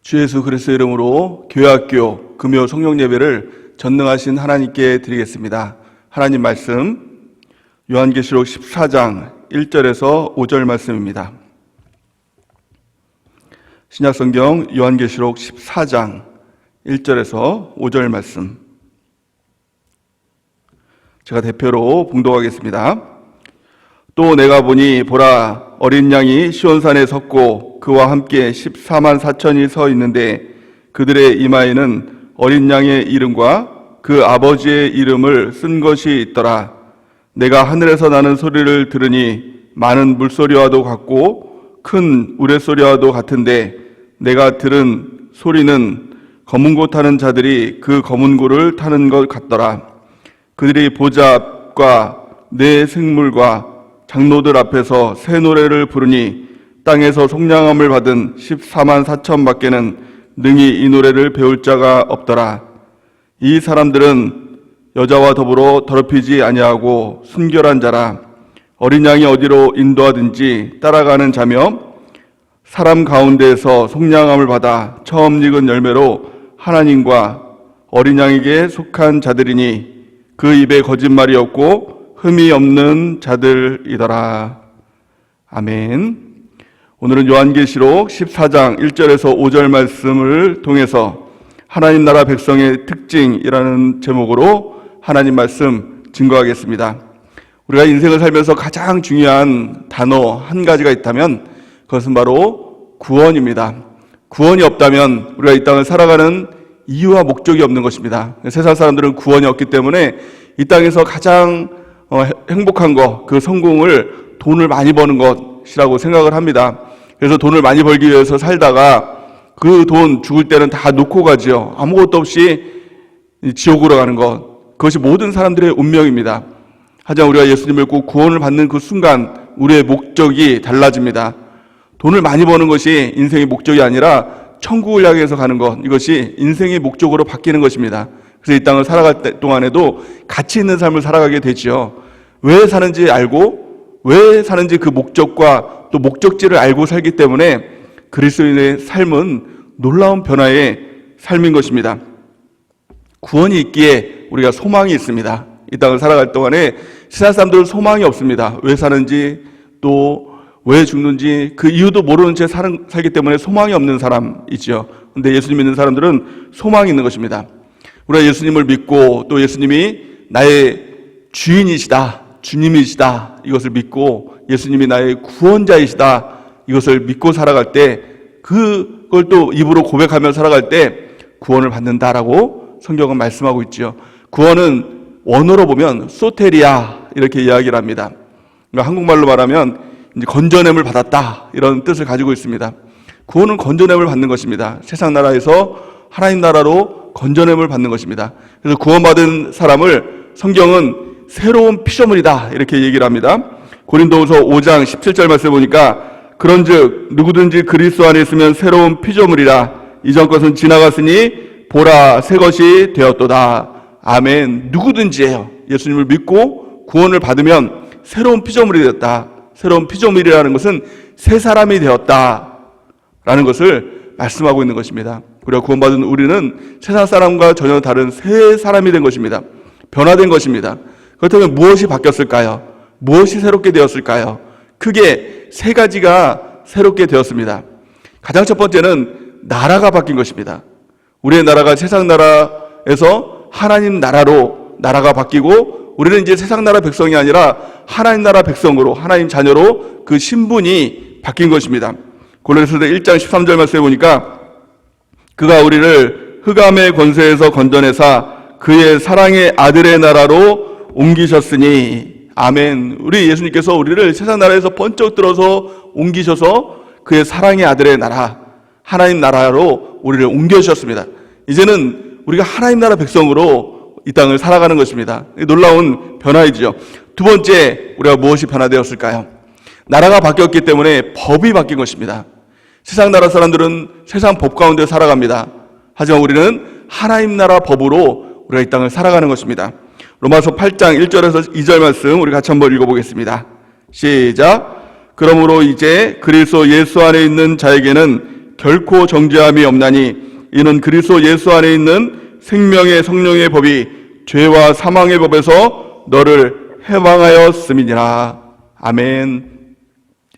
주 예수 그리스도의 이름으로 교회학교 금요 성령 예배를 전능하신 하나님께 드리겠습니다. 하나님 말씀 요한계시록 14장 1절에서 5절 말씀입니다. 신약성경 요한계시록 14장 1절에서 5절 말씀, 제가 대표로 봉독하겠습니다. 또 내가 보니 보라, 어린 양이 시온산에 섰고 그와 함께 14만 4천이 서 있는데 그들의 이마에는 어린 양의 이름과 그 아버지의 이름을 쓴 것이 있더라. 내가 하늘에서 나는 소리를 들으니 많은 물소리와도 같고 큰 우레소리와도 같은데 내가 들은 소리는 검은 고 타는 자들이 그 검은 고를 타는 것 같더라. 그들이 보좌 앞과 네 생물과 장로들 앞에서 새 노래를 부르니 땅에서 속량함을 받은 14만 4천 밖에는 능히 이 노래를 배울 자가 없더라. 이 사람들은 여자와 더불어 더럽히지 아니하고 순결한 자라. 어린 양이 어디로 인도하든지 따라가는 자며 사람 가운데에서 속량함을 받아 처음 익은 열매로 하나님과 어린 양에게 속한 자들이니 그 입에 거짓말이 없고 흠이 없는 자들이더라. 아멘. 오늘은 요한계시록 14장 1절에서 5절 말씀을 통해서 하나님 나라 백성의 특징이라는 제목으로 하나님 말씀 증거하겠습니다. 우리가 인생을 살면서 가장 중요한 단어 한 가지가 있다면 그것은 바로 구원입니다. 구원이 없다면 우리가 이 땅을 살아가는 이유와 목적이 없는 것입니다. 세상 사람들은 구원이 없기 때문에 이 땅에서 가장 행복한 것, 그 성공을 돈을 많이 버는 것이라고 생각을 합니다. 그래서 돈을 많이 벌기 위해서 살다가 그 돈 죽을 때는 다 놓고 가지요. 아무것도 없이 지옥으로 가는 것, 그것이 모든 사람들의 운명입니다. 하지만 우리가 예수님을 꼭 구원을 받는 그 순간 우리의 목적이 달라집니다. 돈을 많이 버는 것이 인생의 목적이 아니라 천국을 향해서 가는 것, 이것이 인생의 목적으로 바뀌는 것입니다. 그래서 이 땅을 살아갈 때 동안에도 가치 있는 삶을 살아가게 되지요. 왜 사는지 알고, 왜 사는지 그 목적과 또 목적지를 알고 살기 때문에 그리스도인의 삶은 놀라운 변화의 삶인 것입니다. 구원이 있기에 우리가 소망이 있습니다. 이 땅을 살아갈 동안에 세상 사람들은 소망이 없습니다. 왜 사는지 또 왜 죽는지 그 이유도 모르는 채 살기 때문에 소망이 없는 사람이죠. 그런데 예수님 믿는 사람들은 소망이 있는 것입니다. 우리가 예수님을 믿고 또 예수님이 나의 주인이시다, 주님이시다, 이것을 믿고 예수님이 나의 구원자이시다, 이것을 믿고 살아갈 때, 그걸 또 입으로 고백하며 살아갈 때 구원을 받는다라고 성경은 말씀하고 있죠. 구원은 원어로 보면 소테리아 이렇게 이야기를 합니다. 그러니까 한국말로 말하면 이제 건져냄을 받았다, 이런 뜻을 가지고 있습니다. 구원은 건져냄을 받는 것입니다. 세상 나라에서 하나님 나라로 건져냄을 받는 것입니다. 그래서 구원받은 사람을 성경은 새로운 피조물이다 이렇게 얘기를 합니다. 고린도후서 5장 17절 말씀에 보니까 그런즉 누구든지 그리스도 안에 있으면 새로운 피조물이라. 이전 것은 지나갔으니 보라 새 것이 되었도다. 아멘. 누구든지예요. 예수님을 믿고 구원을 받으면 새로운 피조물이 되었다. 새로운 피조물이라는 것은 새 사람이 되었다라는 것을 말씀하고 있는 것입니다. 우리가 구원받은 우리는 세상 사람과 전혀 다른 새 사람이 된 것입니다. 변화된 것입니다. 그렇다면 무엇이 바뀌었을까요? 무엇이 새롭게 되었을까요? 크게 세 가지가 새롭게 되었습니다. 가장 첫 번째는 나라가 바뀐 것입니다. 우리의 나라가 세상 나라에서 하나님 나라로 나라가 바뀌고 우리는 이제 세상 나라 백성이 아니라 하나님 나라 백성으로, 하나님 자녀로 그 신분이 바뀐 것입니다. 골로새서 1장 13절 말씀에 보니까 그가 우리를 흑암의 권세에서 건져내사 그의 사랑의 아들의 나라로 옮기셨으니. 아멘. 우리 예수님께서 우리를 세상 나라에서 번쩍 들어서 옮기셔서 그의 사랑의 아들의 나라, 하나님 나라로 우리를 옮겨주셨습니다. 이제는 우리가 하나님 나라 백성으로 이 땅을 살아가는 것입니다. 놀라운 변화이죠. 두 번째, 우리가 무엇이 변화되었을까요? 나라가 바뀌었기 때문에 법이 바뀐 것입니다. 세상 나라 사람들은 세상 법 가운데 살아갑니다. 하지만 우리는 하나님 나라 법으로 우리가 이 땅을 살아가는 것입니다. 로마서 8장 1절에서 2절 말씀 우리 같이 한번 읽어보겠습니다. 시작. 그러므로 이제 그리스도 예수 안에 있는 자에게는 결코 정죄함이 없나니 이는 그리스도 예수 안에 있는 생명의 성령의 법이 죄와 사망의 법에서 너를 해방하였음이니라. 아멘.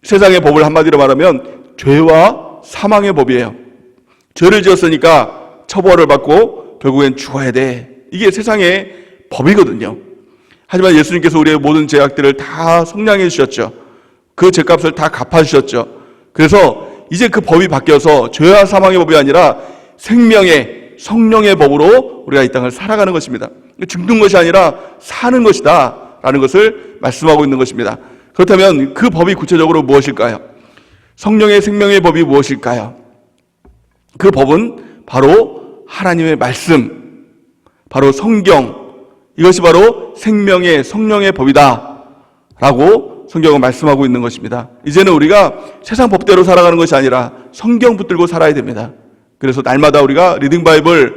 세상의 법을 한마디로 말하면 죄와 사망의 법이에요. 죄를 지었으니까 처벌을 받고 결국엔 죽어야 돼. 이게 세상의 법이거든요. 하지만 예수님께서 우리의 모든 죄악들을 다 속량해 주셨죠. 그 죄값을 다 갚아주셨죠. 그래서 이제 그 법이 바뀌어서 죄와 사망의 법이 아니라 생명의 성령의 법으로 우리가 이 땅을 살아가는 것입니다. 죽는 것이 아니라 사는 것이다 라는 것을 말씀하고 있는 것입니다. 그렇다면 그 법이 구체적으로 무엇일까요? 성령의 생명의 법이 무엇일까요? 그 법은 바로 하나님의 말씀, 바로 성경, 이것이 바로 생명의 성령의 법이다 라고 성경은 말씀하고 있는 것입니다. 이제는 우리가 세상 법대로 살아가는 것이 아니라 성경 붙들고 살아야 됩니다. 그래서 날마다 우리가 리딩 바이블을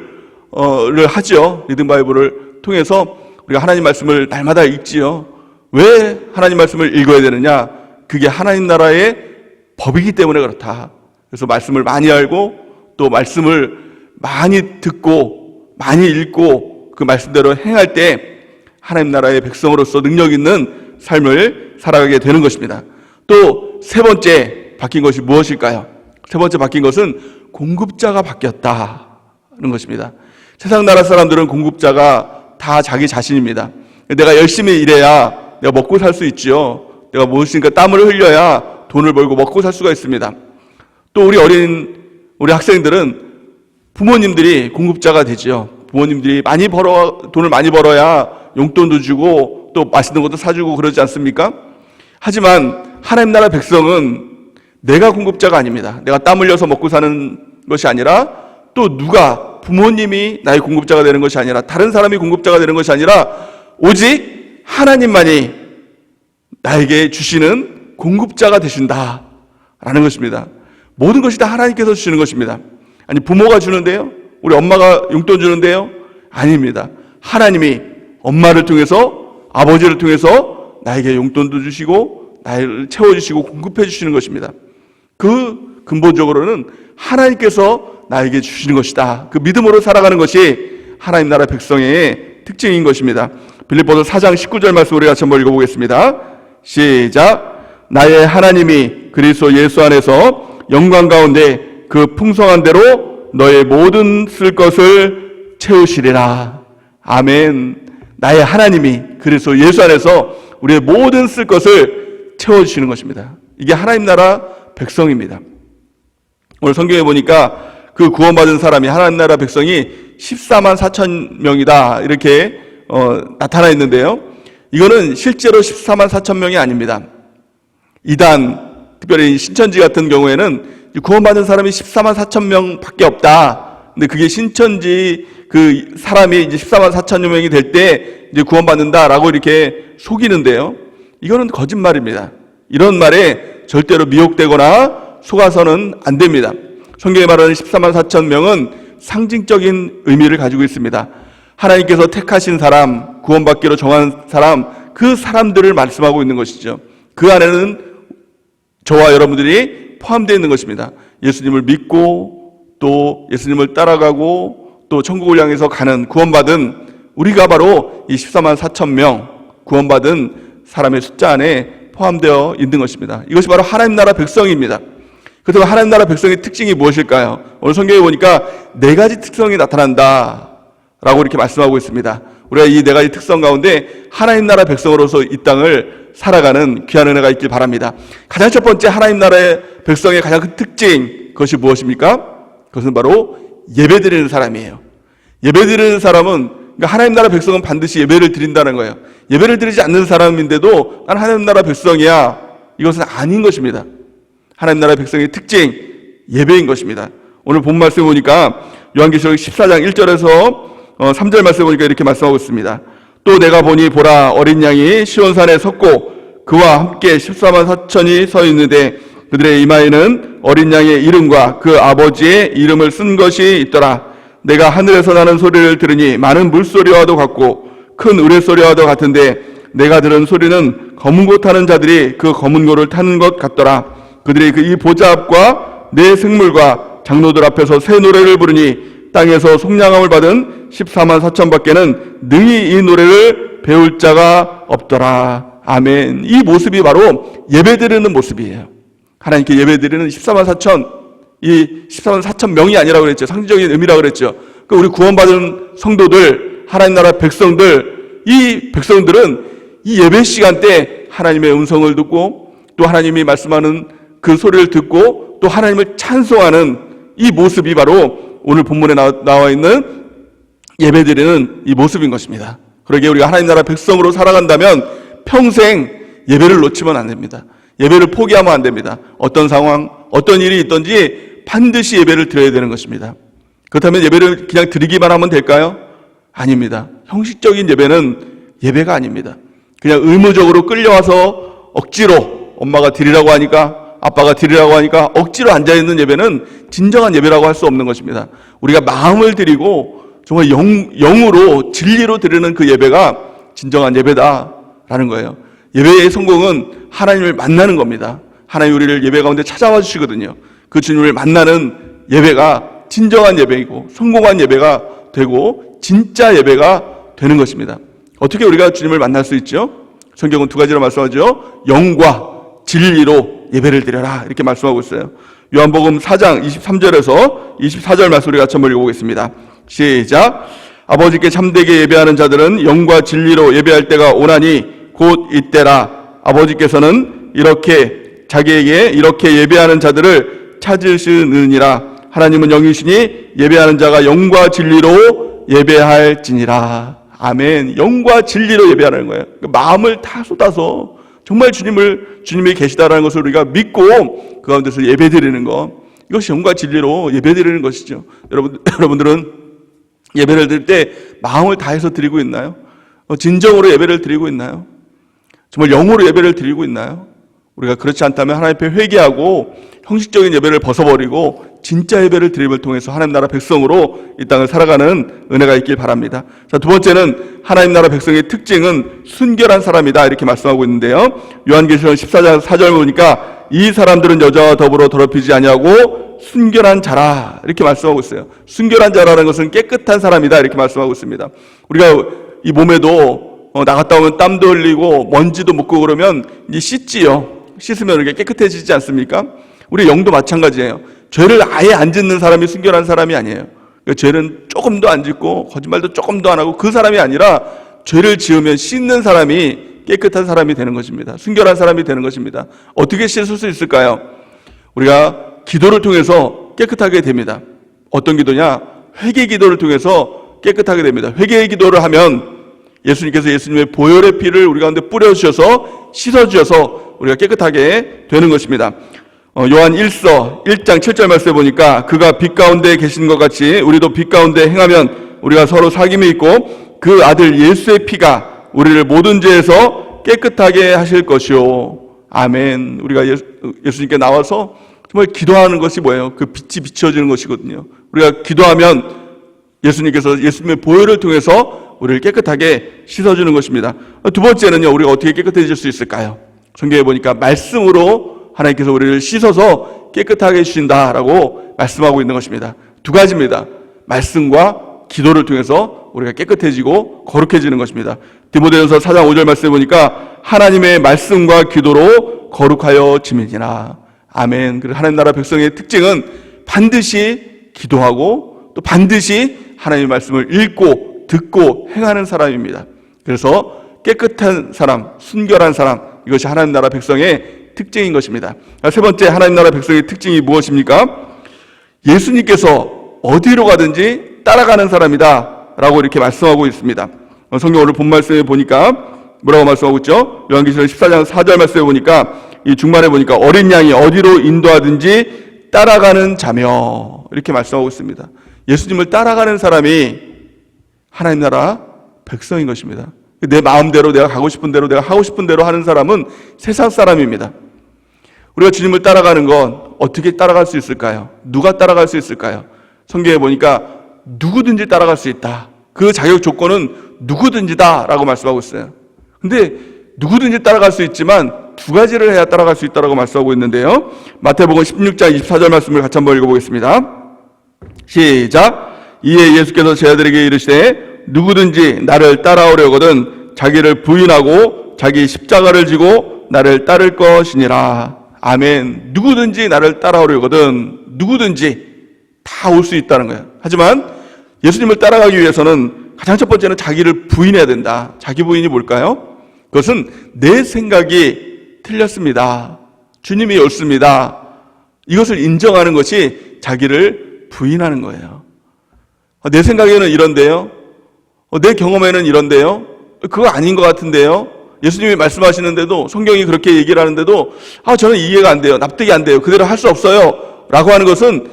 하죠. 리딩 바이블을 통해서 우리가 하나님 말씀을 날마다 읽지요. 왜 하나님 말씀을 읽어야 되느냐? 그게 하나님 나라의 법이기 때문에 그렇다. 그래서 말씀을 많이 알고 또 말씀을 많이 듣고 많이 읽고 그 말씀대로 행할 때 하나님 나라의 백성으로서 능력 있는 삶을 살아가게 되는 것입니다. 또 세 번째 바뀐 것이 무엇일까요? 세 번째 바뀐 것은 공급자가 바뀌었다는 것입니다. 세상 나라 사람들은 공급자가 다 자기 자신입니다. 내가 열심히 일해야 내가 먹고 살 수 있지요. 내가 무엇인가 땀을 흘려야 돈을 벌고 먹고 살 수가 있습니다. 또 우리 학생들은 부모님들이 공급자가 되지요. 부모님들이 돈을 많이 벌어야 용돈도 주고 또 맛있는 것도 사주고 그러지 않습니까? 하지만 하나님 나라 백성은 내가 공급자가 아닙니다. 내가 땀 흘려서 먹고 사는 것이 아니라 또 부모님이 나의 공급자가 되는 것이 아니라 다른 사람이 공급자가 되는 것이 아니라 오직 하나님만이 나에게 주시는 공급자가 되신다라는 것입니다. 모든 것이 다 하나님께서 주시는 것입니다. 아니 부모가 주는데요? 우리 엄마가 용돈 주는데요? 아닙니다. 하나님이 엄마를 통해서 아버지를 통해서 나에게 용돈도 주시고 나를 채워주시고 공급해 주시는 것입니다. 그 근본적으로는 하나님께서 나에게 주시는 것이다. 그 믿음으로 살아가는 것이 하나님 나라 백성의 특징인 것입니다. 빌립보서 4장 19절 말씀 우리 같이 한번 읽어보겠습니다. 시작. 나의 하나님이 그리스도 예수 안에서 영광 가운데 그 풍성한 대로 너의 모든 쓸 것을 채우시리라. 아멘. 나의 하나님이 그리스도 예수 안에서 우리의 모든 쓸 것을 채워주시는 것입니다. 이게 하나님 나라 백성입니다. 오늘 성경에 보니까 그 구원받은 사람이 하나님 나라 백성이 14만 4천 명이다 이렇게 나타나 있는데요. 이거는 실제로 14만 4천 명이 아닙니다. 이단 특별히 신천지 같은 경우에는 구원받은 사람이 14만 4천 명밖에 없다. 근데 그게 신천지 그 사람이 이제 14만 4천여 명이 될 때 이제 구원받는다라고 이렇게 속이는데요. 이거는 거짓말입니다. 이런 말에 절대로 미혹되거나 속아서는 안 됩니다. 성경에 말하는 14만 4천 명은 상징적인 의미를 가지고 있습니다. 하나님께서 택하신 사람, 구원받기로 정한 사람, 그 사람들을 말씀하고 있는 것이죠. 그 안에는 저와 여러분들이 포함되어 있는 것입니다. 예수님을 믿고 또 예수님을 따라가고 또 천국을 향해서 가는 구원받은 우리가 바로 이 14만 4천 명 구원받은 사람의 숫자 안에 포함되어 있는 것입니다. 이것이 바로 하나님 나라 백성입니다. 그렇다면 하나님 나라 백성의 특징이 무엇일까요? 오늘 성경에 보니까 네 가지 특성이 나타난다 라고 이렇게 말씀하고 있습니다. 우리가 이 네 가지 특성 가운데 하나님 나라 백성으로서 이 땅을 살아가는 귀한 은혜가 있길 바랍니다. 가장 첫 번째 하나님 나라의 백성의 가장 큰 특징, 그것이 무엇입니까? 그것은 바로 예배드리는 사람이에요. 예배드리는 사람은, 그러니까 하나님 나라 백성은 반드시 예배를 드린다는 거예요. 예배를 드리지 않는 사람인데도 난 하나님 나라 백성이야, 이것은 아닌 것입니다. 하나님 나라 백성의 특징, 예배인 것입니다. 오늘 본 말씀 보니까 요한계시록 14장 1절에서 3절 말씀 보니까 이렇게 말씀하고 있습니다. 또 내가 보니 보라, 어린 양이 시온산에 섰고 그와 함께 14만 4천이 서 있는데 그들의 이마에는 어린 양의 이름과 그 아버지의 이름을 쓴 것이 있더라. 내가 하늘에서 나는 소리를 들으니 많은 물소리와도 같고 큰 우레소리와도 같은데 내가 들은 소리는 검은 고 타는 자들이 그 검은 고를 타는 것 같더라. 그들이 이 보좌 앞과 네 생물과 장로들 앞에서 새 노래를 부르니 땅에서 속량함을 받은 14만 4천 밖에는 능히 이 노래를 배울 자가 없더라. 아멘. 이 모습이 바로 예배드리는 모습이에요. 하나님께 예배드리는 14만 4천, 이 14만 4천 명이 아니라고 그랬죠. 상징적인 의미라고 그랬죠. 그러니까 우리 구원받은 성도들, 하나님 나라 백성들, 이 백성들은 이 예배 시간 때 하나님의 음성을 듣고 또 하나님이 말씀하는 그 소리를 듣고 또 하나님을 찬송하는 이 모습이 바로 오늘 본문에 나와 있는 예배드리는 이 모습인 것입니다. 그러기에 우리가 하나님 나라 백성으로 살아간다면 평생 예배를 놓치면 안 됩니다. 예배를 포기하면 안 됩니다. 어떤 상황, 어떤 일이 있든지 반드시 예배를 드려야 되는 것입니다. 그렇다면 예배를 그냥 드리기만 하면 될까요? 아닙니다. 형식적인 예배는 예배가 아닙니다. 그냥 의무적으로 끌려와서 억지로 엄마가 드리라고 하니까, 아빠가 드리라고 하니까 억지로 앉아있는 예배는 진정한 예배라고 할 수 없는 것입니다. 우리가 마음을 드리고 정말 영으로 진리로 드리는 그 예배가 진정한 예배다라는 거예요. 예배의 성공은 하나님을 만나는 겁니다. 하나님 우리를 예배 가운데 찾아와 주시거든요. 그 주님을 만나는 예배가 진정한 예배이고 성공한 예배가 되고 진짜 예배가 되는 것입니다. 어떻게 우리가 주님을 만날 수 있죠? 성경은 두 가지로 말씀하죠. 영과 진리로 예배를 드려라 이렇게 말씀하고 있어요. 요한복음 4장 23절에서 24절 말씀 우리 같이 한번 읽어보겠습니다. 시작. 아버지께 참되게 예배하는 자들은 영과 진리로 예배할 때가 오나니 곧 이때라. 아버지께서는 이렇게 자기에게 이렇게 예배하는 자들을 찾으시느니라. 하나님은 영이시니 예배하는 자가 영과 진리로 예배할지니라. 아멘. 영과 진리로 예배하는 거예요. 마음을 다 쏟아서 정말 주님이 계시다라는 것을 우리가 믿고 그 가운데서 예배드리는 것, 이것이 영과 진리로 예배드리는 것이죠. 여러분들은 예배를 드릴 때 마음을 다해서 드리고 있나요? 진정으로 예배를 드리고 있나요? 정말 영으로 예배를 드리고 있나요? 우리가 그렇지 않다면 하나님 앞에 회개하고 형식적인 예배를 벗어버리고 진짜 예배를 드림을 통해서 하나님 나라 백성으로 이 땅을 살아가는 은혜가 있길 바랍니다. 자, 두 번째는 하나님 나라 백성의 특징은 순결한 사람이다 이렇게 말씀하고 있는데요. 요한계시록 14장 4절 보니까 이 사람들은 여자와 더불어 더럽히지 아니하고 순결한 자라 이렇게 말씀하고 있어요. 순결한 자라는 것은 깨끗한 사람이다 이렇게 말씀하고 있습니다. 우리가 이 몸에도 나갔다 오면 땀도 흘리고 먼지도 묻고 그러면 이제 씻지요. 씻으면 이렇게 깨끗해지지 않습니까? 우리 영도 마찬가지예요. 죄를 아예 안 짓는 사람이 순결한 사람이 아니에요. 죄는 조금도 안 짓고 거짓말도 조금도 안 하고 그 사람이 아니라 죄를 지으면 씻는 사람이 깨끗한 사람이 되는 것입니다. 순결한 사람이 되는 것입니다. 어떻게 씻을 수 있을까요? 우리가 기도를 통해서 깨끗하게 됩니다. 어떤 기도냐? 회개 기도를 통해서 깨끗하게 됩니다. 회개의 기도를 하면 예수님께서 예수님의 보혈의 피를 우리 가운데 뿌려주셔서 씻어주셔서 우리가 깨끗하게 되는 것입니다. 요한 1서 1장 7절 말씀에 보니까 그가 빛 가운데 계신 것 같이 우리도 빛 가운데 행하면 우리가 서로 사귐이 있고 그 아들 예수의 피가 우리를 모든 죄에서 깨끗하게 하실 것이요. 아멘. 우리가 예수님께 나와서 정말 기도하는 것이 뭐예요? 그 빛이 비춰지는 것이거든요. 우리가 기도하면 예수님께서 예수님의 보혈을 통해서 우리를 깨끗하게 씻어주는 것입니다. 두 번째는요, 우리가 어떻게 깨끗해질 수 있을까요? 성경에 보니까 말씀으로 하나님께서 우리를 씻어서 깨끗하게 해주신다라고 말씀하고 있는 것입니다. 두 가지입니다. 말씀과 기도를 통해서 우리가 깨끗해지고 거룩해지는 것입니다. 디모데전서 4장 5절 말씀에 보니까 하나님의 말씀과 기도로 거룩하여 지면이나. 아멘. 그리고 하나님 나라 백성의 특징은 반드시 기도하고 또 반드시 하나님의 말씀을 읽고 듣고 행하는 사람입니다. 그래서 깨끗한 사람, 순결한 사람, 이것이 하나님 나라 백성의 특징인 것입니다. 세 번째 하나님 나라 백성의 특징이 무엇입니까? 예수님께서 어디로 가든지 따라가는 사람이다 라고 이렇게 말씀하고 있습니다. 성경 오늘 본 말씀에 보니까 뭐라고 말씀하고 있죠? 요한계시록 14장 4절 말씀에 보니까 이 중반에 보니까 어린 양이 어디로 인도하든지 따라가는 자며 이렇게 말씀하고 있습니다. 예수님을 따라가는 사람이 하나님 나라 백성인 것입니다. 내 마음대로 내가 가고 싶은 대로 내가 하고 싶은 대로 하는 사람은 세상 사람입니다. 우리가 주님을 따라가는 건 어떻게 따라갈 수 있을까요? 누가 따라갈 수 있을까요? 성경에 보니까 누구든지 따라갈 수 있다. 그 자격 조건은 누구든지다 라고 말씀하고 있어요. 근데 누구든지 따라갈 수 있지만 두 가지를 해야 따라갈 수 있다고 말씀하고 있는데요. 마태복음 16장 24절 말씀을 같이 한번 읽어보겠습니다. 시작. 이에 예수께서 제자들에게 이르시되 누구든지 나를 따라오려거든 자기를 부인하고 자기 십자가를 지고 나를 따를 것이니라. 아멘. 누구든지 나를 따라오려거든, 누구든지 다 올 수 있다는 거예요. 하지만 예수님을 따라가기 위해서는 가장 첫 번째는 자기를 부인해야 된다. 자기 부인이 뭘까요? 그것은 내 생각이 틀렸습니다, 주님이 옳습니다, 이것을 인정하는 것이 자기를 부인하는 거예요. 내 생각에는 이런데요, 내 경험에는 이런데요, 그거 아닌 것 같은데요, 예수님이 말씀하시는데도, 성경이 그렇게 얘기를 하는데도 저는 이해가 안 돼요, 납득이 안 돼요, 그대로 할 수 없어요 라고 하는 것은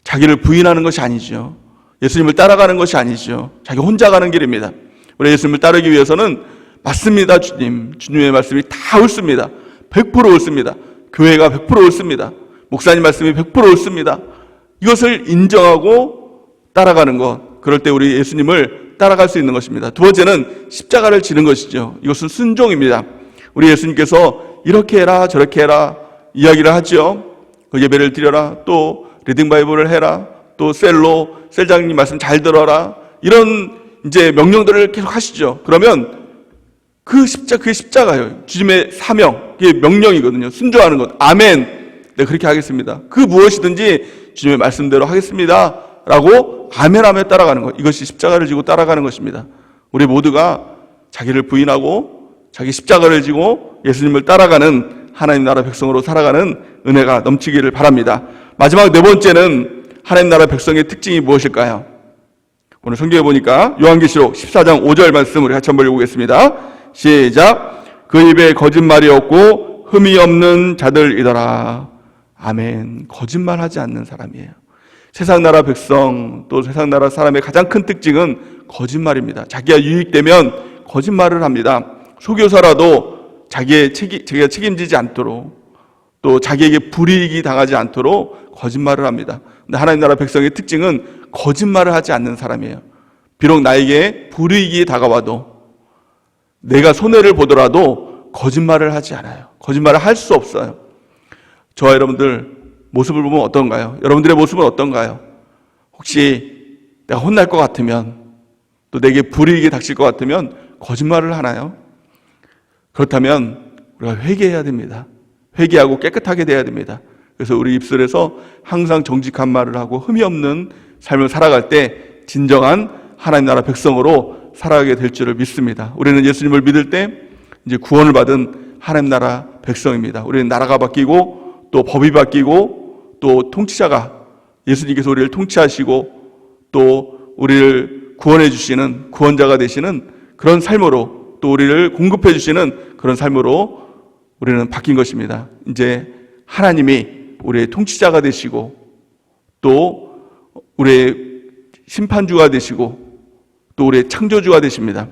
자기를 부인하는 것이 아니죠. 예수님을 따라가는 것이 아니죠. 자기 혼자 가는 길입니다. 우리 예수님을 따르기 위해서는 맞습니다, 주님의 말씀이 다 옳습니다, 100% 옳습니다, 교회가 100% 옳습니다, 목사님 말씀이 100% 옳습니다, 이것을 인정하고 따라가는 것, 그럴 때 우리 예수님을 따라갈 수 있는 것입니다. 두 번째는 십자가를 지는 것이죠. 이것은 순종입니다. 우리 예수님께서 이렇게 해라 저렇게 해라 이야기를 하죠. 예배를 드려라, 또 리딩 바이블을 해라, 또 셀장님 말씀 잘 들어라, 이런 이제 명령들을 계속 하시죠. 그러면 그게 십자가예요. 주님의 사명, 그게 명령이거든요. 순종하는 것. 아멘. 네, 그렇게 하겠습니다. 그 무엇이든지 주님의 말씀대로 하겠습니다 라고 아멘하며 따라가는 것, 이것이 십자가를 지고 따라가는 것입니다. 우리 모두가 자기를 부인하고 자기 십자가를 지고 예수님을 따라가는 하나님 나라 백성으로 살아가는 은혜가 넘치기를 바랍니다. 마지막 네 번째는 하나님 나라 백성의 특징이 무엇일까요? 오늘 성경에 보니까 요한계시록 14장 5절 말씀 우리 같이 한번 읽어보겠습니다. 시작. 그 입에 거짓말이 없고 흠이 없는 자들이더라. 아멘. 거짓말하지 않는 사람이에요. 세상 나라 백성, 또 세상 나라 사람의 가장 큰 특징은 거짓말입니다. 자기가 유익되면 거짓말을 합니다. 속여서라도 자기가 책임지지 않도록, 또 자기에게 불이익이 당하지 않도록 거짓말을 합니다. 근데 하나님 나라 백성의 특징은 거짓말을 하지 않는 사람이에요. 비록 나에게 불이익이 다가와도, 내가 손해를 보더라도 거짓말을 하지 않아요. 거짓말을 할 수 없어요. 저와 여러분들 모습을 보면 어떤가요? 여러분들의 모습은 어떤가요? 혹시 내가 혼날 것 같으면, 또 내게 불이익이 닥칠 것 같으면 거짓말을 하나요? 그렇다면 우리가 회개해야 됩니다. 회개하고 깨끗하게 돼야 됩니다. 그래서 우리 입술에서 항상 정직한 말을 하고 흠이 없는 삶을 살아갈 때 진정한 하나님 나라 백성으로 살아가게 될 줄을 믿습니다. 우리는 예수님을 믿을 때 이제 구원을 받은 하나님 나라 백성입니다. 우리는 나라가 바뀌고, 또 법이 바뀌고, 또 통치자가, 예수님께서 우리를 통치하시고 또 우리를 구원해 주시는 구원자가 되시는 그런 삶으로, 또 우리를 공급해 주시는 그런 삶으로 우리는 바뀐 것입니다. 이제 하나님이 우리의 통치자가 되시고, 또 우리의 심판주가 되시고, 또 우리의 창조주가 되십니다.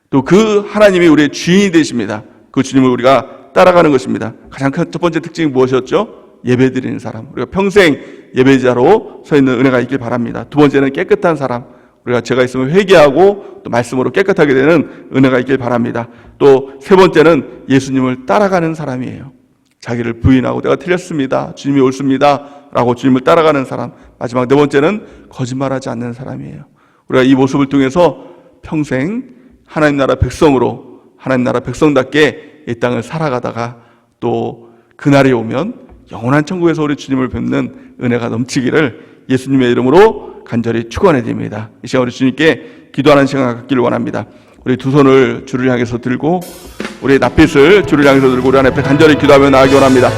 또 그 하나님이 우리의 주인이 되십니다. 그 주님을 우리가 따라가는 것입니다. 가장 첫 번째 특징이 무엇이었죠? 예배드리는 사람. 우리가 평생 예배자로 서 있는 은혜가 있길 바랍니다. 두 번째는 깨끗한 사람. 우리가 죄가 있으면 회개하고 또 말씀으로 깨끗하게 되는 은혜가 있길 바랍니다. 또 세 번째는 예수님을 따라가는 사람이에요. 자기를 부인하고 내가 틀렸습니다, 주님이 옳습니다 라고 주님을 따라가는 사람. 마지막 네 번째는 거짓말하지 않는 사람이에요. 우리가 이 모습을 통해서 평생 하나님 나라 백성으로, 하나님 나라 백성답게 이 땅을 살아가다가 또 그날이 오면 영원한 천국에서 우리 주님을 뵙는 은혜가 넘치기를 예수님의 이름으로 간절히 축원해 드립니다. 이 시간 우리 주님께 기도하는 시간을 갖기를 원합니다. 우리 두 손을 주를 향해서 들고, 우리 낯빛을 주를 향해서 들고 우리 하나님 앞에 간절히 기도하며 나아가기 원합니다.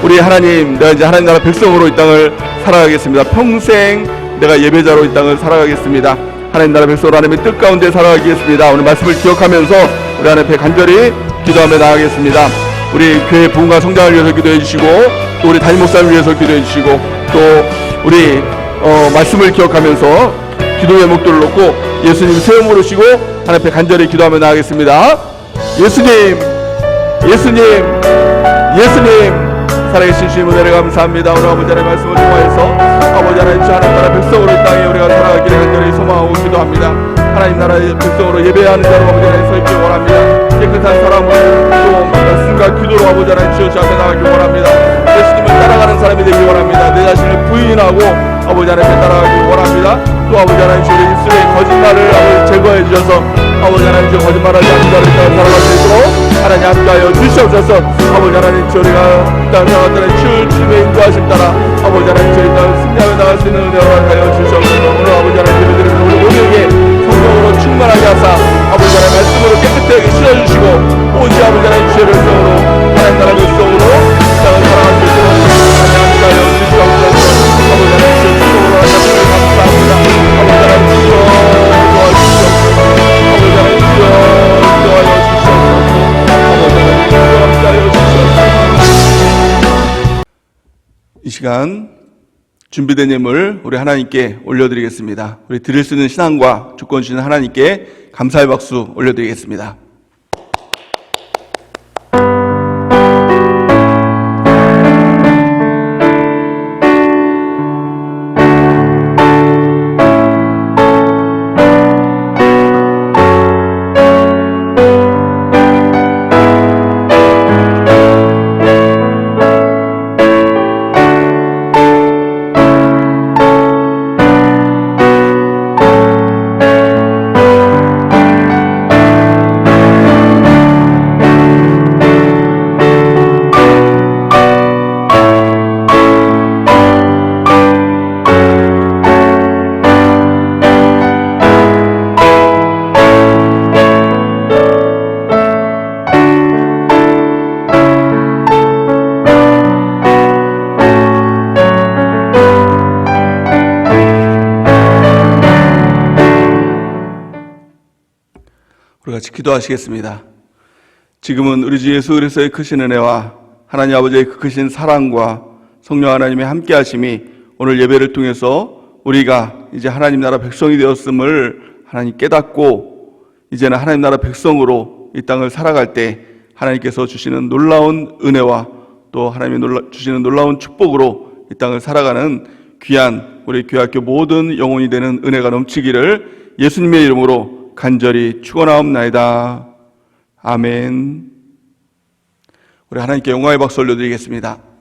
우리 하나님, 내가 이제 하나님 나라 백성으로 이 땅을 살아가겠습니다. 평생 내가 예배자로 이 땅을 살아가겠습니다. 하나님 나라 백성으로 하나님의 뜻 가운데 살아가겠습니다. 오늘 말씀을 기억하면서 우리 하나님 앞에 간절히 기도하며 나아가겠습니다. 우리 교회 부흥과 성장을 위해서 기도해 주시고, 또 우리 담임 목사를 위해서 기도해 주시고, 또 우리 말씀을 기억하면서 기도 제목들을 놓고 예수님 세움 부르시고 하나님 앞에 간절히 기도하며 나아가겠습니다. 예수님, 예수님, 예수님, 살아계신 주님 은혜를 감사합니다. 오늘 아버지 하나님의 말씀을 통하여서 아버지 하나님 주 하나님 나라 백성으로 이 땅에 우리가 살아가기를 간절히 소망하고 기도합니다. 하나님 나라의 백성으로 예배하는 자로 아버지 하나님 서 있기 원합니다. 깨끗한 사람으로 또 말씀과 기도로 아버지 하나님 주여 주 앞에 나가기 원합니다. 예수님을 따라가는 사람이 되기 원합니다. 내 자신을 부인하고 아버지 하나님 따라가기 원합니다. 또 아버지 하나님 주의 입술의 거짓말을 아버지 제거해 주셔서 아버지 하나님 주 거짓말하지 않는 자를 살아갈 수 있도록 하나님 함께하여 주시옵소서. 아버지 하나님 저희가 이 땅을 살아갈 때는 주님의 인도하심 따라 아버지 하나님 저희 땅을 승리하며 나갈 수 있는 은혜를 하여 주시옵소서. 오늘 아버지 하나님 예배드리는 우리 모두에게 성령으로 충만하게 하사 아버지 하나님 말씀으로 깨끗하게 씻어주시고 오직 아버지 하나님 주의 백성으로 하나님 나라 백성으로 이 땅을 살아갈 수 있도록 하나님 함께하여 주시옵소서. 아버지 하나님 주의 축복으로 하나님을 감사합니다. 아버지 하나님 주여 도와주시옵소서. 아버지 하나님 주여 인도하여 주시옵소서. 아버지 하나님 주여 함께하여 주시옵소서. 이 시간 준비된 예물 우리 하나님께 올려드리겠습니다. 우리 드릴 수 있는 신앙과 주권 주시는 하나님께 감사의 박수 올려드리겠습니다. 우리 같이 기도하시겠습니다. 지금은 우리 주 예수 그리스도의 크신 은혜와 하나님 아버지의 그 크신 사랑과 성령 하나님의 함께 하심이 오늘 예배를 통해서 우리가 이제 하나님 나라 백성이 되었음을 하나님 깨닫고 이제는 하나님 나라 백성으로 이 땅을 살아갈 때 하나님께서 주시는 놀라운 은혜와 또 하나님이 주시는 놀라운 축복으로 이 땅을 살아가는 귀한 우리 교회학교 모든 영혼이 되는 은혜가 넘치기를 예수님의 이름으로 간절히 축원하옵나이다. 아멘. 우리 하나님께 영광의 박수 올려드리겠습니다.